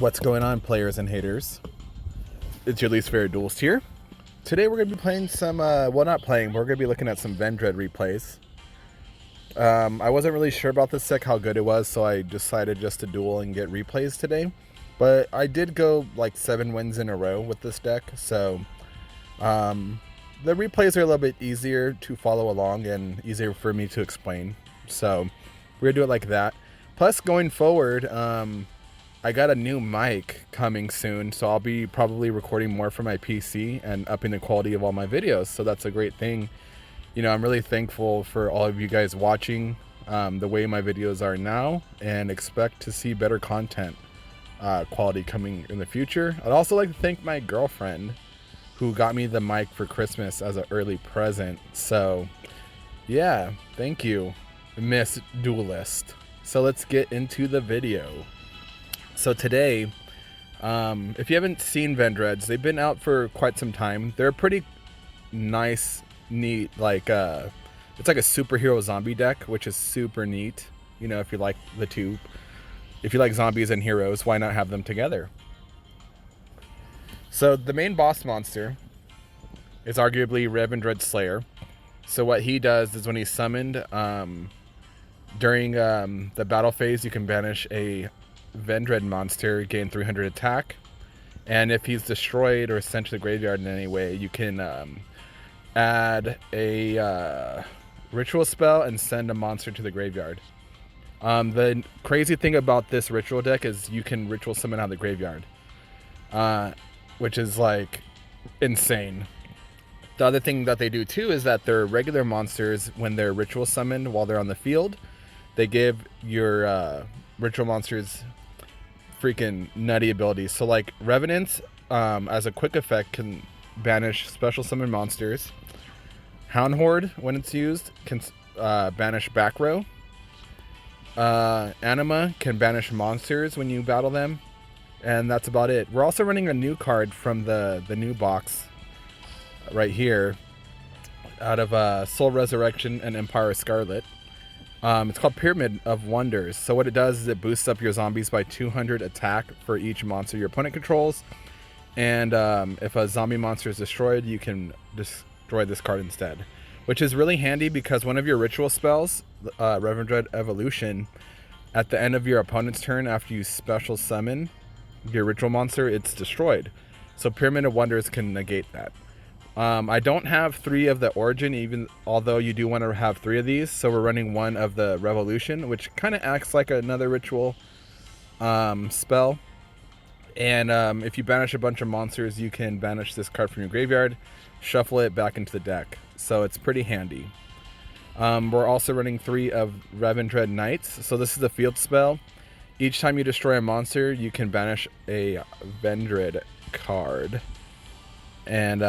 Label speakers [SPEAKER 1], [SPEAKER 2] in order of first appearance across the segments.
[SPEAKER 1] What's going on, players and haters? It's your least favorite duelist here. Today we're going to be playing some, well, not playing, but we're going to be looking at some Revendread replays. I wasn't really sure about this deck, how good it was, so I decided just to duel and get replays today. But I did go like 7 wins in a row with this deck, so the replays are a little bit easier to follow along and easier for me to explain. So we're going to do it like that. Plus, going forward, I got a new mic coming soon, so I'll be probably recording more from my PC and upping the quality of all my videos, so that's a great thing. You know, I'm really thankful for all of you guys watching the way my videos are now, and expect to see better content quality coming in the future. I'd also like to thank my girlfriend who got me the mic for Christmas as an early present. So yeah, thank you, Miss Duelist. So let's get into the video. So today, if you haven't seen Revendreads, they've been out for quite some time. They're a pretty nice, neat, like it's like a superhero zombie deck, which is super neat. You know, if you like the two, if you like zombies and heroes, why not have them together? So the main boss monster is arguably Revendread Slayer. So what he does is when he's summoned, during the battle phase, you can banish a Revendread monster, gain 300 attack, and if he's destroyed or sent to the graveyard in any way, you can add a ritual spell and send a monster to the graveyard. The crazy thing about this ritual deck is you can ritual summon out of the graveyard, which is like insane. The other thing that they do too is that their regular monsters, when they're ritual summoned while they're on the field, they give your ritual monsters freaking nutty abilities. So like Revenant, as a quick effect, can banish special summon monsters. Hound Horde, when it's used, can banish back row. Anima can banish monsters when you battle them, and that's about it. We're also running a new card from the new box right here out of Soul Resurrection and Empire Scarlet. It's called Pyramid of Wonders. So what it does is it boosts up your zombies by 200 attack for each monster your opponent controls. And if a zombie monster is destroyed, you can destroy this card instead. Which is really handy because one of your ritual spells, Revendread Evolution, at the end of your opponent's turn after you special summon your ritual monster, it's destroyed. So Pyramid of Wonders can negate that. I don't have 3 of the Origin, even although you do want to have 3 of these. So we're running 1 of the Revolution, which kind of acts like another ritual spell. And if you banish a bunch of monsters, you can banish this card from your graveyard, shuffle it back into the deck. So it's pretty handy. We're also running 3 of Revendread Knights. So this is the field spell. Each time you destroy a monster, you can banish a Revendread card and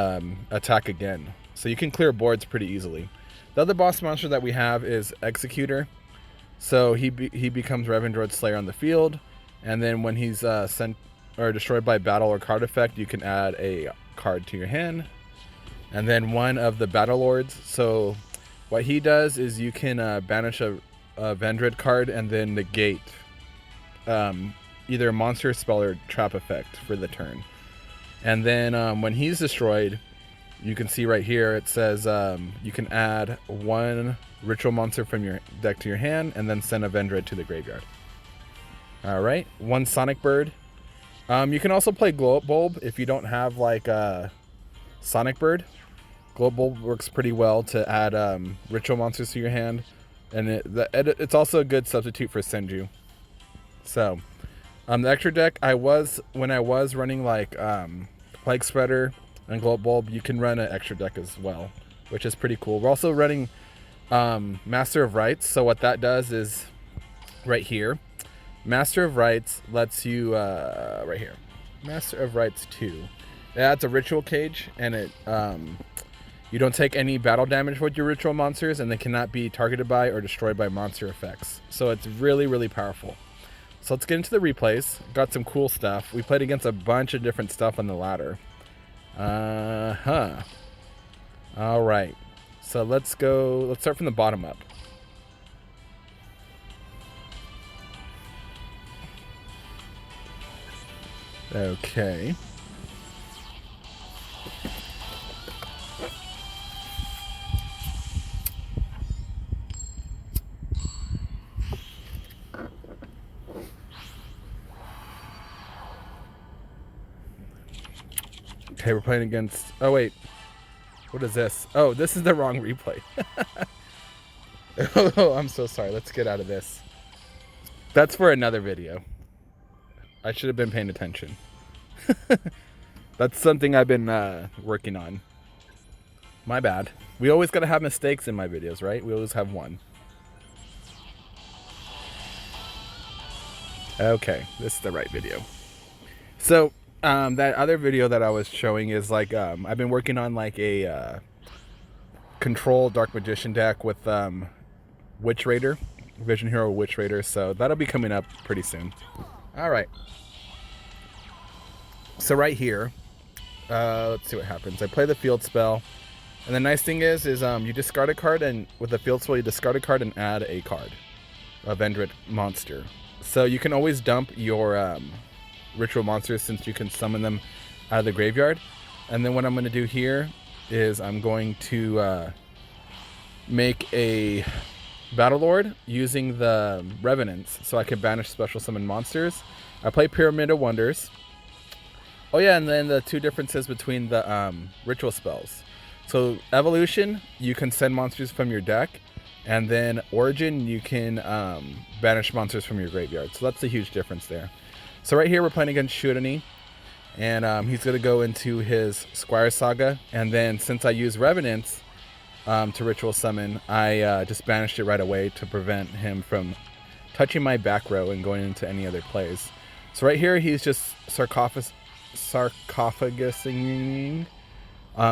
[SPEAKER 1] attack again. So you can clear boards pretty easily. The other boss monster that we have is Executor. So he becomes Revendread Slayer on the field, and then when he's sent or destroyed by battle or card effect, you can add a card to your hand. And then 1 of the Battle Lords. So what he does is you can banish a Revendread card and then negate either a monster, spell, or trap effect for the turn. And then when he's destroyed, you can see right here, it says you can add 1 ritual monster from your deck to your hand and then send a Revendread to the graveyard. All right, 1 Sonic Bird. You can also play Glow Up Bulb if you don't have like Sonic Bird. Glow Up Bulb works pretty well to add ritual monsters to your hand, and it's also a good substitute for Senju. So the extra deck, when I was running like Plague Spreader and Glow Up Bulb, you can run an extra deck as well, which is pretty cool. We're also running Master of Rites. So what that does is right here, Master of Rites lets you right here, Master of Rites 2. It adds a ritual cage, and it you don't take any battle damage with your ritual monsters, and they cannot be targeted by or destroyed by monster effects. So it's really, really powerful. So let's get into the replays. Got some cool stuff. We played against a bunch of different stuff on the ladder. All right. So let's start from the bottom up. Okay. Okay, we're playing against... Oh, wait. What is this? Oh, this is the wrong replay. Oh, I'm so sorry. Let's get out of this. That's for another video. I should have been paying attention. That's something I've been working on. My bad. We always gotta have mistakes in my videos, right? We always have one. Okay, this is the right video. So, that other video that I was showing is like, I've been working on like a control Dark Magician deck with Witch Raider, Vision Hero Witch Raider. So that'll be coming up pretty soon. All right. So right here, let's see what happens. I play the field spell, and the nice thing is you discard a card, and with the field spell you discard a card and add a card, a Revendread monster. So you can always dump your ritual monsters since you can summon them out of the graveyard. And then what I'm going to do here is I'm going to make a Battle Lord using the Revenants so I can banish special summon monsters. I play Pyramid of Wonders. Oh yeah, and then the two differences between the ritual spells. So Evolution, you can send monsters from your deck, and then Origin, you can banish monsters from your graveyard. So that's a huge difference there. So right here we're playing against Shurani, and he's going to go into his Squire Saga, and then since I use Revenants to ritual summon, I just banished it right away to prevent him from touching my back row and going into any other plays. So right here he's just sarcophagusing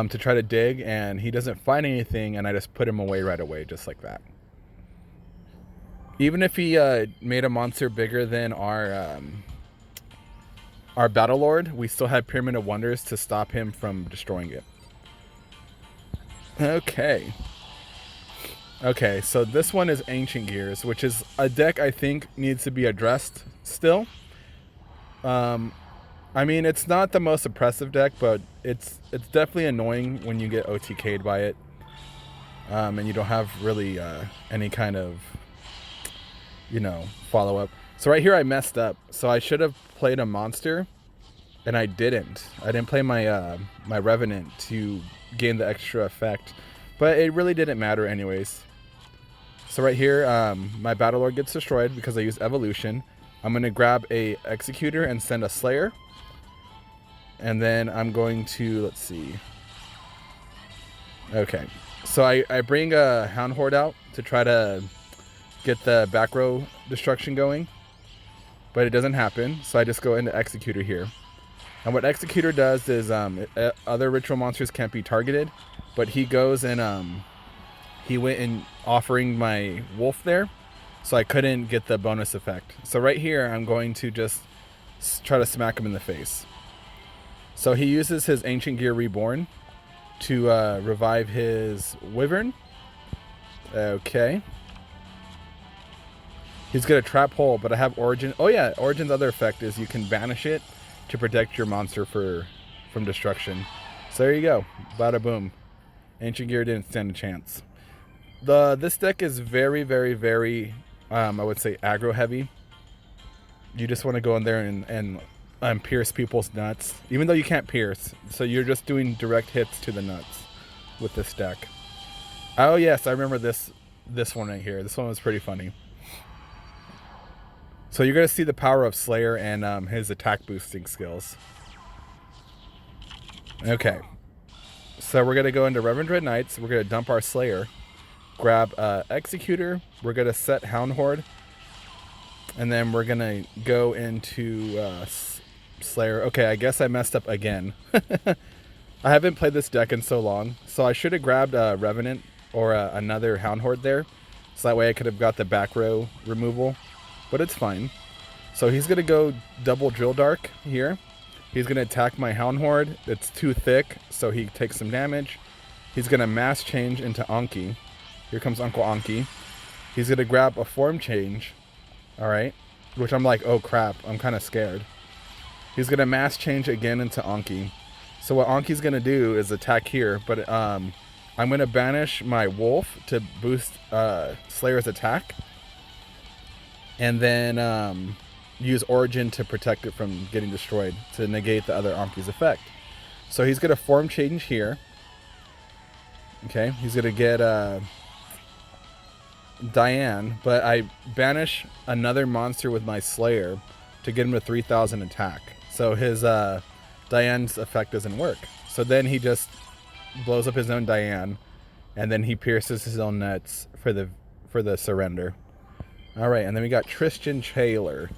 [SPEAKER 1] to try to dig, and he doesn't find anything, and I just put him away right away, just like that. Even if he made a monster bigger than our Battle Lord, we still have Pyramid of Wonders to stop him from destroying it. Okay. Okay, so this one is Ancient Gears, which is a deck I think needs to be addressed still. I mean, it's not the most oppressive deck, but it's definitely annoying when you get OTK'd by it. And you don't have really any kind of, follow-up. So right here I messed up. So I should have played a monster, and I didn't. I didn't play my my Revenant to gain the extra effect. But it really didn't matter anyways. So right here, my Battle Lord gets destroyed because I used Evolution. I'm going to grab a Executor and send a Slayer. And then I'm going to, let's see. Okay. So I bring a Hound Horde out to try to get the back row destruction going. But it doesn't happen. So I just go into Executor here. And what Executor does is other ritual monsters can't be targeted. But he goes and he went in offering my wolf there. So I couldn't get the bonus effect. So right here I'm going to just try to smack him in the face. So he uses his Ancient Gear Reborn to revive his Wyvern. Okay. He's got a Trap Hole, but I have Origin. Oh yeah, Origin's other effect is you can banish it to protect your monster from destruction. So there you go. Bada boom. Ancient Gear didn't stand a chance. This deck is very, very, very, I would say, aggro heavy. You just want to go in there and pierce people's nuts, even though you can't pierce. So you're just doing direct hits to the nuts with this deck. Oh yes, I remember this one right here. This one was pretty funny. So you're gonna see the power of Slayer and his attack boosting skills. Okay, so we're gonna go into Revendread Knights. We're gonna dump our Slayer, grab Executor. We're gonna set Hound Horde, and then we're gonna go into Slayer. Okay, I guess I messed up again. I haven't played this deck in so long, so I should have grabbed a Revenant or another Hound Horde there, so that way I could have got the back row removal, but it's fine. So he's gonna go double Drill Dark here. He's gonna attack my Hound Horde. It's too thick, so he takes some damage. He's gonna mass change into Anki. Here comes Uncle Anki. He's gonna grab a form change. All right, which I'm like, oh crap, I'm kind of scared. he's going to mass change again into Anki. So what Anki's going to do is attack here, but I'm going to banish my wolf to boost Slayer's attack. And then use Origin to protect it from getting destroyed, to negate the other Anki's effect. So he's going to form change here. Okay, he's going to get Diane, but I banish another monster with my Slayer to get him to 3,000 attack. So his Diane's effect doesn't work. So then he just blows up his own Diane, and then he pierces his own nets for the surrender. All right, and then we got Tristan Taylor.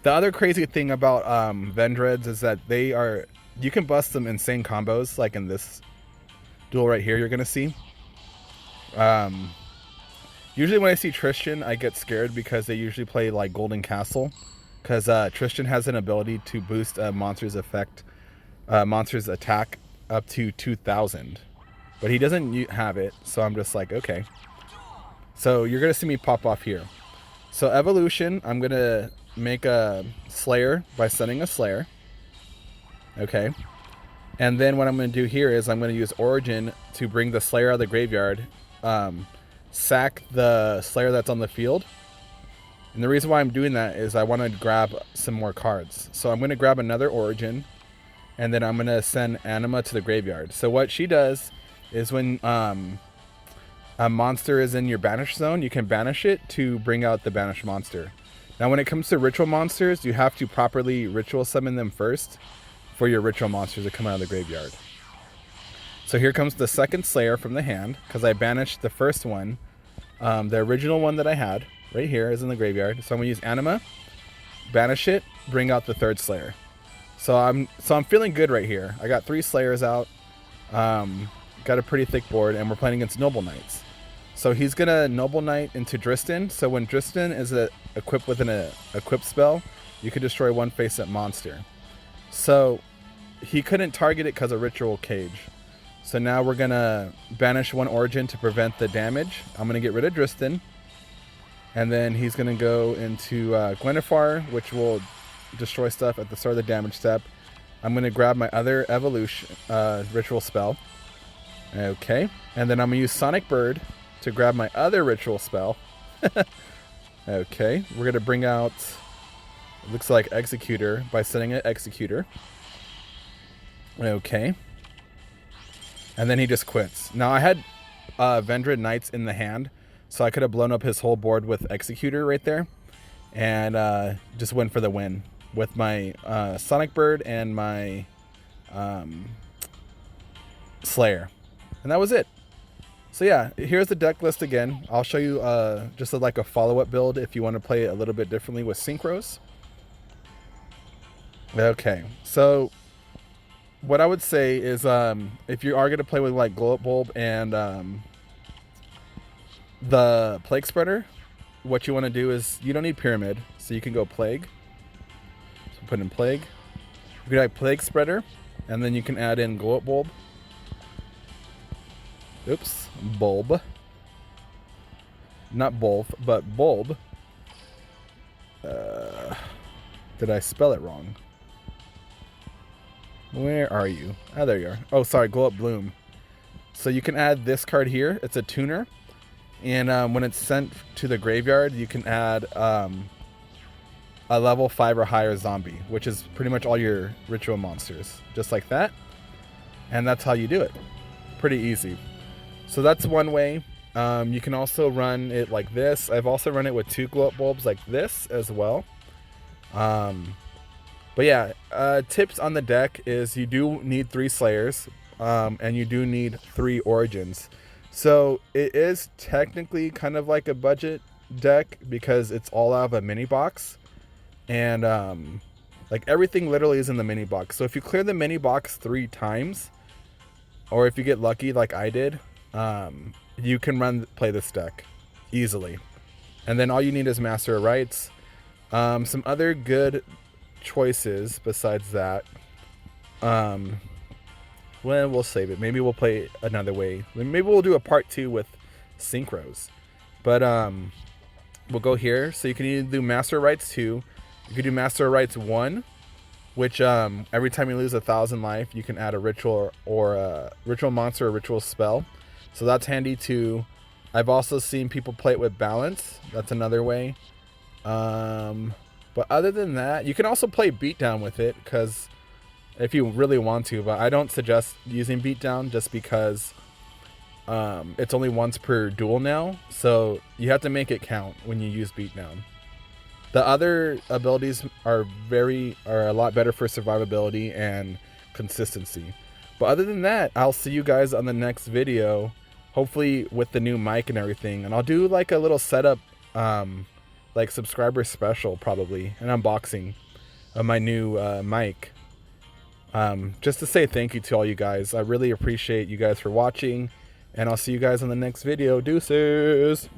[SPEAKER 1] The other crazy thing about Revendreads is that you can bust some insane combos, like in this duel right here you're going to see. Usually when I see Tristan, I get scared because they usually play like Golden Castle, because Tristan has an ability to boost a monster's attack up to 2,000. But he doesn't have it, so I'm just like, okay. So you're going to see me pop off here. So evolution, I'm going to make a Slayer by sending a Slayer. Okay. And then what I'm going to do here is I'm going to use Origin to bring the Slayer out of the graveyard, sack the Slayer that's on the field. And the reason why I'm doing that is I want to grab some more cards. So I'm going to grab another Origin, and then I'm going to send Anima to the graveyard. So what she does is when a monster is in your banish zone, you can banish it to bring out the banished monster. Now when it comes to ritual monsters, you have to properly ritual summon them first for your ritual monsters to come out of the graveyard. So here comes the second Slayer from the hand, because I banished the first one. The original one that I had right here is in the graveyard. So I'm going to use Anima, banish it, bring out the third Slayer. So I'm feeling good right here. I got 3 Slayers out. Got a pretty thick board, and we're playing against Noble Knights. So he's going to Noble Knight into Dristan. So when Dristan is equipped with an equip spell, you can destroy one face-up monster. So he couldn't target it because of Ritual Cage. So now we're going to banish one Origin to prevent the damage. I'm going to get rid of Dristan. And then he's going to go into Gwenifar, which will destroy stuff at the start of the damage step. I'm going to grab my other evolution ritual spell. Okay. And then I'm going to use Sonic Bird to grab my other ritual spell. Okay. We're going to bring out, it looks like Executor by sending an Executor. Okay. And then he just quits. Now I had Revendread Knights in the hand, so I could have blown up his whole board with Executor right there, and just went for the win with my Sonic Bird and my Slayer. And that was it. So yeah, here's the deck list again. I'll show you just like a follow-up build if you want to play it a little bit differently with Synchros. Okay, so what I would say is if you are going to play with like Glow Up Bulb and the Plague Spreader, what you want to do is you don't need Pyramid, so you can go Plague. So put in Plague. You can add Plague Spreader, and then you can add in Glow Up Bulb. Oops, Bulb. Not Bulb, but Bulb. Did I spell it wrong? Where are you? Oh, there you are. Oh, sorry, Glow Up Bloom. So you can add this card here. It's a tuner. And when it's sent to the graveyard, you can add a level 5 or higher zombie, which is pretty much all your ritual monsters. Just like that. And that's how you do it. Pretty easy. So that's one way. You can also run it like this. I've also run it with 2 Glow Up Bulbs like this as well. But yeah, tips on the deck is you do need 3 Slayers, and you do need 3 Origins. So it is technically kind of like a budget deck because it's all out of a mini box, and like everything literally is in the mini box. So if you clear the mini box 3 times, or if you get lucky like I did, you can play this deck easily. And then all you need is Master of Rites. Some other good choices besides that, well, we'll save it. Maybe we'll play another way. Maybe we'll do a part 2 with Synchros. But we'll go here. So you can either do Master of Rites 2, you can do Master of Rites 1, which every time you lose 1,000 life, you can add a ritual or a ritual monster or ritual spell. So that's handy too. I've also seen people play it with balance. That's another way. But other than that, you can also play beatdown with it, because if you really want to, but I don't suggest using beatdown just because it's only once per duel now, so you have to make it count when you use beatdown. The other abilities are a lot better for survivability and consistency. But other than that, I'll see you guys on the next video, hopefully with the new mic and everything, and I'll do like a little setup, like subscriber special probably, an unboxing of my new mic. Just to say thank you to all you guys. I really appreciate you guys for watching, and I'll see you guys in the next video. Deuces!